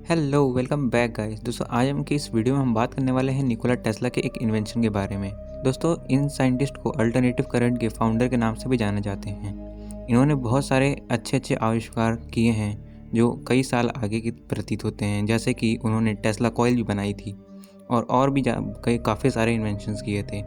Hello welcome back guys. दोस्तों आज हम की इस वीडियो में हम बात करने वाले हैं निकोला टेस्ला के एक इन्वेंशन के बारे में। दोस्तों इन साइंटिस्ट को अल्टरनेटिव करंट के फाउंडर के नाम से भी जाने जाते हैं। इन्होंने बहुत सारे अच्छे आविष्कार किए हैं जो कई साल आगे के प्रतीत होते हैं, जैसे कि उन्होंने टेस्ला कॉइल भी बनाई थी और भी काफ़ी सारे इन्वेंशंस किए थे।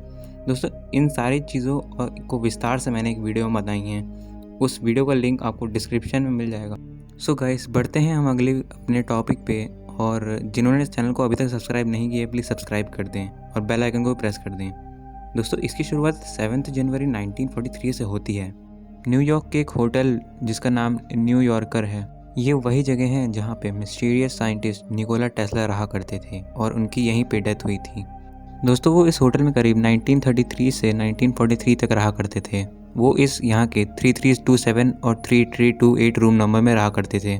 दोस्तों इन सारी चीज़ों को विस्तार से मैंने एक वीडियो में बताई हैं। उस वीडियो का लिंक आपको डिस्क्रिप्शन में मिल जाएगा। सो गाइस बढ़ते हैं हम अगले अपने टॉपिक पे। और जिन्होंने इस चैनल को अभी तक सब्सक्राइब नहीं किया प्लीज़ सब्सक्राइब कर दें और बेल आइकन को प्रेस कर दें। दोस्तों इसकी शुरुआत 7 जनवरी 1943 से होती है। न्यूयॉर्क के एक होटल जिसका नाम न्यूयॉर्कर है, ये वही जगह है जहाँ पे मिस्टीरियस साइंटिस्ट निकोला टेस्ला रहा करते थे और उनकी यहीं पे डेथ हुई थी। दोस्तों वो इस होटल में करीब 1933 से 1943 तक रहा करते थे। वो इस यहाँ के 3327 और 3328 रूम नंबर में रहा करते थे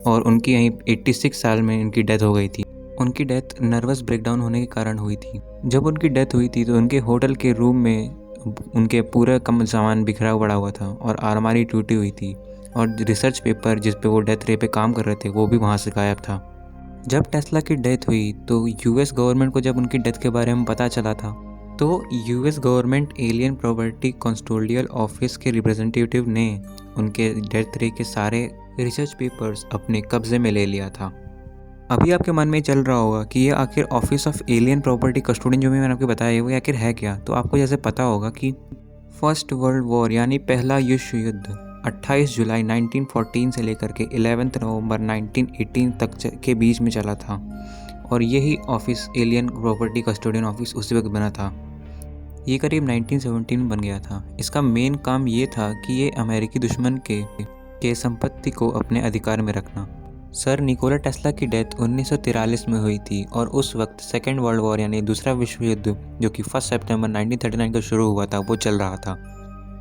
और उनकी यहीं 86 साल में इनकी डेथ हो गई थी। उनकी डेथ नर्वस ब्रेकडाउन होने के कारण हुई थी। जब उनकी डेथ हुई थी तो उनके होटल के रूम में उनके पूरा कम सामान बिखरा पड़ा हुआ था और अलमारी टूटी हुई थी और रिसर्च पेपर जिस पे वो डेथ रे पे काम कर रहे थे वो भी वहाँ से गायब था। जब टेस्ला की डेथ हुई तो यूएस गवर्नमेंट को जब उनकी डेथ के बारे में पता चला था तो US government alien property custodial office के रिप्रेजेंटेटिव ने उनके डेथ रे के सारे रिसर्च पेपर्स अपने कब्जे में ले लिया था। अभी आपके मन में चल रहा होगा कि ये आखिर office of alien property custodian जो भी मैंने आपको बताया है वो आखिर है क्या। तो आपको जैसे पता होगा कि फर्स्ट वर्ल्ड वॉर यानी पहला विश्व युद्ध 28 जुलाई 1914 से लेकर के 11 नवंबर 1918 तक के बीच में चला था और यही office alien property custodian office उसी वक्त बना था। ये करीब 1917 में बन गया था। इसका मेन काम ये था कि ये अमेरिकी दुश्मन के संपत्ति को अपने अधिकार में रखना। सर निकोला टेस्ला की डेथ 1943 में हुई थी और उस वक्त सेकेंड वर्ल्ड वॉर यानी दूसरा विश्व युद्ध जो कि 1 सितंबर 1939 को शुरू हुआ था वो चल रहा था।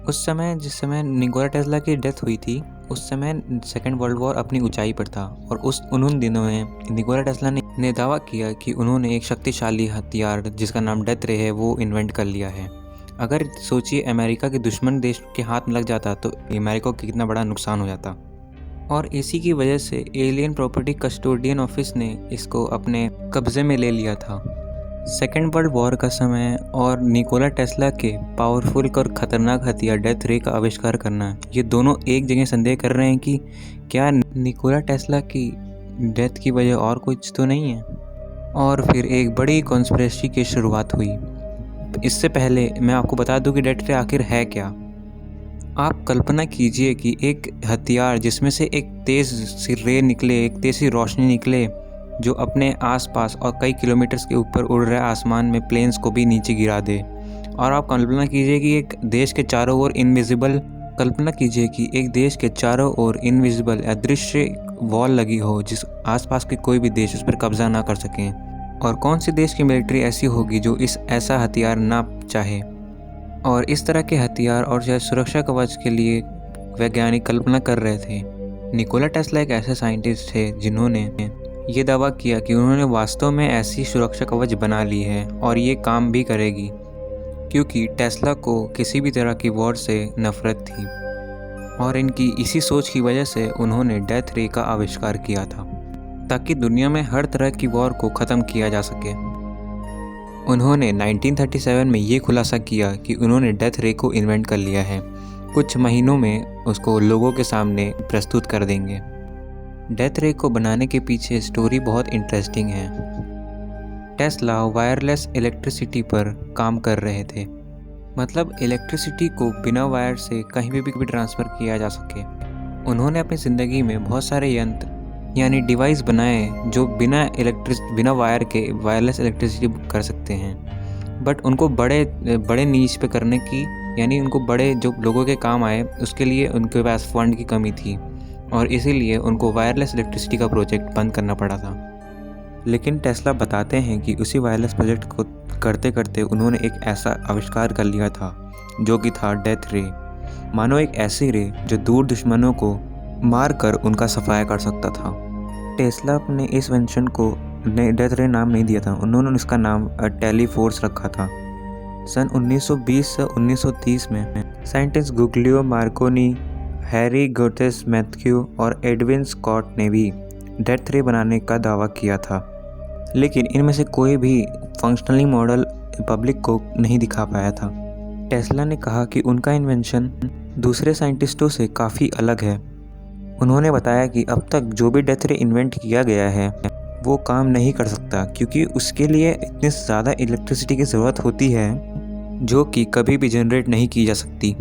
उस समय जिस समय निकोला टेस्ला की डेथ हुई थी उस समय सेकेंड वर्ल्ड वॉर अपनी ऊंचाई पर था और उन दिनों में निकोला टेस्ला ने दावा किया कि उन्होंने एक शक्तिशाली हथियार जिसका नाम डेथ रे है वो इन्वेंट कर लिया है। अगर सोचिए अमेरिका के दुश्मन देश के हाथ में लग जाता तो अमेरिका को कितना बड़ा नुकसान हो जाता। और इसी की वजह से एलियन प्रॉपर्टी कस्टोडियन ऑफिस ने इसको अपने कब्जे में ले लिया था। सेकेंड वर्ल्ड वॉर का समय और निकोला टेस्ला के पावरफुल और ख़तरनाक हथियार डेथ रे का आविष्कार करना, ये दोनों एक जगह संदेह कर रहे हैं कि क्या निकोला टेस्ला की डेथ की वजह और कुछ तो नहीं है। और फिर एक बड़ी कॉन्स्पिरेसी की शुरुआत हुई। इससे पहले मैं आपको बता दूं कि डेथ रे आखिर है क्या। आप कल्पना कीजिए कि एक हथियार जिसमें से एक तेज़ सी रे निकले, एक तेज़ सी रोशनी निकले जो अपने आसपास और कई किलोमीटर्स के ऊपर उड़ रहे आसमान में प्लेन्स को भी नीचे गिरा दे। और आप कल्पना कीजिए कि एक देश के चारों ओर इनविजिबल अदृश्य वॉल लगी हो जिस आसपास के कोई भी देश उस पर कब्जा ना कर सकें। और कौन सी देश की मिलिट्री ऐसी होगी जो ऐसा हथियार ना चाहे। और इस तरह के हथियार और शायद सुरक्षा कवच के लिए वैज्ञानिक कल्पना कर रहे थे। निकोला टेस्ला एक ऐसे साइंटिस्ट थे जिन्होंने ये दावा किया कि उन्होंने वास्तव में ऐसी सुरक्षा कवच बना ली है और ये काम भी करेगी, क्योंकि टेस्ला को किसी भी तरह की वॉर से नफरत थी और इनकी इसी सोच की वजह से उन्होंने डेथ रे का आविष्कार किया था ताकि दुनिया में हर तरह की वॉर को ख़त्म किया जा सके। उन्होंने 1937 में ये खुलासा किया कि उन्होंने डेथ रे को इन्वेंट कर लिया है। कुछ महीनों में उसको लोगों के सामने प्रस्तुत कर देंगे। डेथ रे को बनाने के पीछे स्टोरी बहुत इंटरेस्टिंग है। टेस्ला वायरलेस इलेक्ट्रिसिटी पर काम कर रहे थे, मतलब इलेक्ट्रिसिटी को बिना वायर से कहीं भी ट्रांसफ़र किया जा सके। उन्होंने अपनी ज़िंदगी में बहुत सारे यंत्र यानी डिवाइस बनाए जो बिना वायर के वायरलेस इलेक्ट्रिसिटी कर सकते हैं, बट उनको बड़े नीच पे करने की यानी उनको बड़े जो लोगों के काम आए उसके लिए उनके पास फंड की कमी थी और इसीलिए उनको वायरलेस इलेक्ट्रिसिटी का प्रोजेक्ट बंद करना पड़ा था। लेकिन टेस्ला बताते हैं कि उसी वायरलेस प्रोजेक्ट को करते करते उन्होंने एक ऐसा आविष्कार कर लिया था जो कि था डेथ रे। मानो एक ऐसी रे जो दूर दुश्मनों को मार कर उनका सफाया कर सकता था। टेस्ला अपने इस इन्वेंशन को डेथ रे नाम नहीं दिया था, उन्होंने इसका नाम टेलीफोर्स रखा था। सन 1920 से 1930 में साइंटिस्ट गुग्लियो मार्कोनी, हैरी गोटेस मैथ्यू और एडविन स्कॉट ने भी डेथ रे बनाने का दावा किया था, लेकिन इनमें से कोई भी फंक्शनली मॉडल पब्लिक को नहीं दिखा पाया था। टेस्ला ने कहा कि उनका इन्वेंशन दूसरे साइंटिस्टों से काफ़ी अलग है। उन्होंने बताया कि अब तक जो भी डेथ रे इन्वेंट किया गया है वो काम नहीं कर सकता, क्योंकि उसके लिए इतनी ज़्यादा इलेक्ट्रिसिटी की ज़रूरत होती है जो कि कभी भी जनरेट नहीं की जा सकती।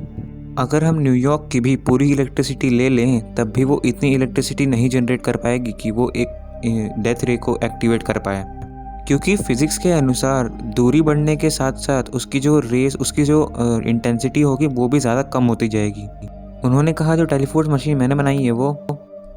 अगर हम न्यूयॉर्क की भी पूरी इलेक्ट्रिसिटी ले लें तब भी वो इतनी इलेक्ट्रिसिटी नहीं जनरेट कर पाएगी कि वो एक डेथ रे को एक्टिवेट कर पाए, क्योंकि फिज़िक्स के अनुसार दूरी बढ़ने के साथ साथ उसकी जो इंटेंसिटी होगी वो भी ज़्यादा कम होती जाएगी। उन्होंने कहा जो टेलीफोर्स मशीन मैंने बनाई है वो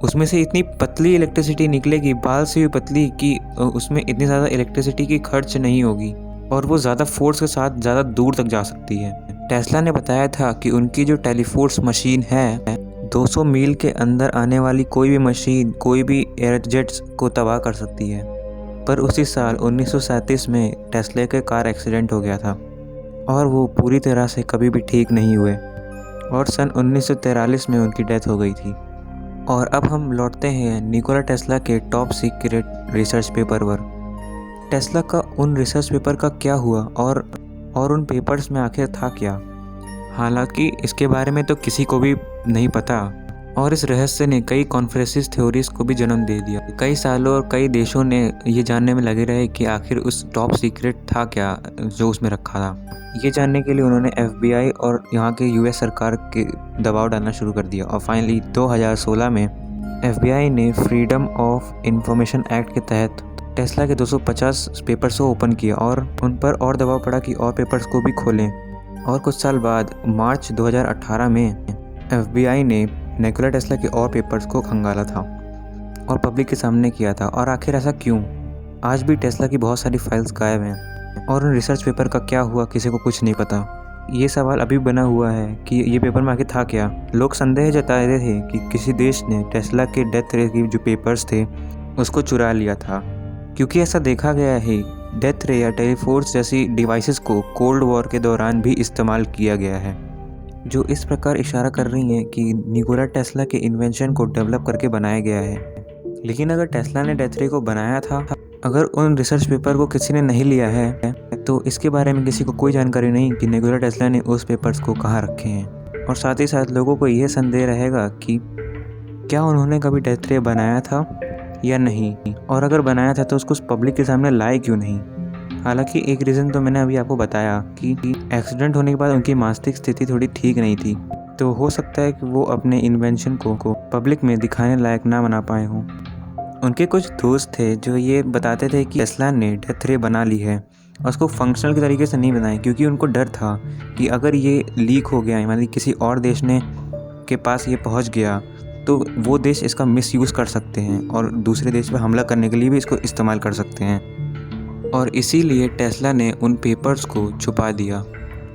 उसमें से इतनी पतली इलेक्ट्रिसिटी निकलेगी, बाल से भी पतली, कि उसमें इतनी ज़्यादा इलेक्ट्रिसिटी की खर्च नहीं होगी और वो ज़्यादा फोर्स के साथ ज़्यादा दूर तक जा सकती है। टेस्ला ने बताया था कि उनकी जो टेलीफोर्स मशीन है 200 मील के अंदर आने वाली कोई भी मशीन कोई भी एयरजेट्स को तबाह कर सकती है। पर उसी साल 1937 में टेस्ला के कार एक्सीडेंट हो गया था और वो पूरी तरह से कभी भी ठीक नहीं हुए और सन 1943 में उनकी डेथ हो गई थी। और अब हम लौटते हैं निकोला टेस्ला के टॉप सीक्रेट रिसर्च पेपर पर। टेस्ला का उन रिसर्च पेपर का क्या हुआ और उन पेपर्स में आखिर था क्या? हालांकि इसके बारे में तो किसी को भी नहीं पता और इस रहस्य ने कई कॉन्स्पिरेसी थ्योरीज को भी जन्म दे दिया। कई सालों और कई देशों ने ये जानने में लगे रहे कि आखिर उस टॉप सीक्रेट था क्या जो उसमें रखा था। ये जानने के लिए उन्होंने FBI और यहाँ के US सरकार के दबाव डालना शुरू कर दिया और फाइनली 2016 में FBI ने फ्रीडम ऑफ इंफॉर्मेशन एक्ट के तहत टेस्ला के 250 पेपर्स को ओपन किया और उन पर और दबाव पड़ा कि और पेपर्स को भी खोलें। और कुछ साल बाद मार्च 2018 में FBI ने निकोला टेस्ला के और पेपर्स को खंगाला था और पब्लिक के सामने किया था। और आखिर ऐसा क्यों? आज भी टेस्ला की बहुत सारी फाइल्स गायब हैं और उन रिसर्च पेपर का क्या हुआ किसी को कुछ नहीं पता। ये सवाल अभी बना हुआ है कि ये पेपर में आखिर था क्या। लोग संदेह जता रहे थे कि किसी देश ने टेस्ला के डेथ रे के जो पेपर्स थे उसको चुरा लिया था, क्योंकि ऐसा देखा गया है डेथ रे या टेलीफोर्स जैसी डिवाइसेस को कोल्ड वॉर के दौरान भी इस्तेमाल किया गया है, जो इस प्रकार इशारा कर रही हैं कि निकोला टेस्ला के इन्वेंशन को डेवलप करके बनाया गया है। लेकिन अगर टेस्ला ने डेथ रे को बनाया था, अगर उन रिसर्च पेपर को किसी ने नहीं लिया है तो इसके बारे में किसी को कोई जानकारी नहीं कि निकोला टेस्ला ने उस पेपर्स को कहाँ रखे हैं। और साथ ही साथ लोगों को यह संदेह रहेगा कि क्या उन्होंने कभी डेथ रे बनाया था या नहीं, और अगर बनाया था तो उसको पब्लिक के सामने लाए क्यों नहीं। हालांकि एक रीज़न तो मैंने अभी आपको बताया कि एक्सीडेंट होने के बाद उनकी मानसिक स्थिति थोड़ी ठीक नहीं थी, तो हो सकता है कि वो अपने इन्वेंशन को पब्लिक में दिखाने लायक ना बना पाए हों। उनके कुछ दोस्त थे जो ये बताते थे कि टेस्ला ने डेथ रे बना ली है और उसको फंक्शनल के तरीके से नहीं बनाए, क्योंकि उनको डर था कि अगर ये लीक हो गया, मतलब किसी और देश ने के पास ये पहुंच गया तो वो देश इसका मिसयूज़ कर सकते हैं और दूसरे देश पर हमला करने के लिए भी इसको इस्तेमाल कर सकते हैं। और इसीलिए टेस्ला ने उन पेपर्स को छुपा दिया।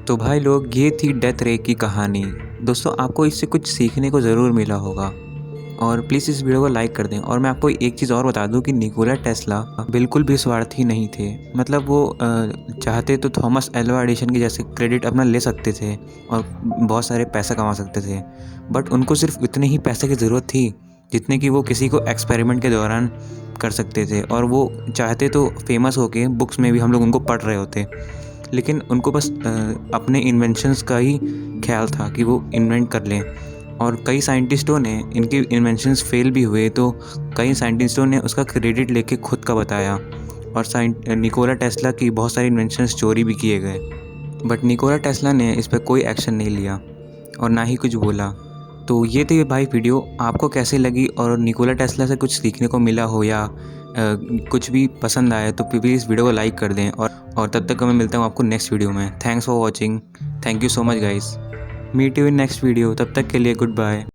तो भाई लोग, ये थी डेथ रे की कहानी। दोस्तों, आपको इससे कुछ सीखने को ज़रूर मिला होगा और प्लीज़ इस वीडियो को लाइक कर दें। और मैं आपको एक चीज़ और बता दूं कि निकोला टेस्ला बिल्कुल भी स्वार्थी नहीं थे। मतलब वो चाहते तो थॉमस एल्वा एडिसन की जैसे क्रेडिट अपना ले सकते थे और बहुत सारे पैसा कमा सकते थे, बट उनको सिर्फ इतने ही पैसे की ज़रूरत थी जितने कि वो किसी को एक्सपेरिमेंट के दौरान कर सकते थे। और वो चाहते तो फेमस होके बुक्स में भी हम लोग उनको पढ़ रहे होते, लेकिन उनको बस अपने इन्वेंशंस का ही ख्याल था कि वो इन्वेंट कर लें। और कई साइंटिस्टों ने इनके इन्वेंशंस फेल भी हुए, तो कई साइंटिस्टों ने उसका क्रेडिट लेके खुद का बताया। और निकोला टेस्ला की बहुत सारी इन्वेंशंस चोरी भी किए गए, बट निकोला टेस्ला ने इस पर कोई एक्शन नहीं लिया और ना ही कुछ बोला। तो ये थी भाई वीडियो। आपको कैसी लगी और निकोला टेस्ला से कुछ सीखने को मिला हो या कुछ भी पसंद आए तो प्लीज़ वीडियो को लाइक कर दें। और तब तक मैं मिलता हूँ आपको नेक्स्ट वीडियो में। Thanks for watching. Thank you so much guys. Meet you in next video. तब तक के लिए गुड बाय।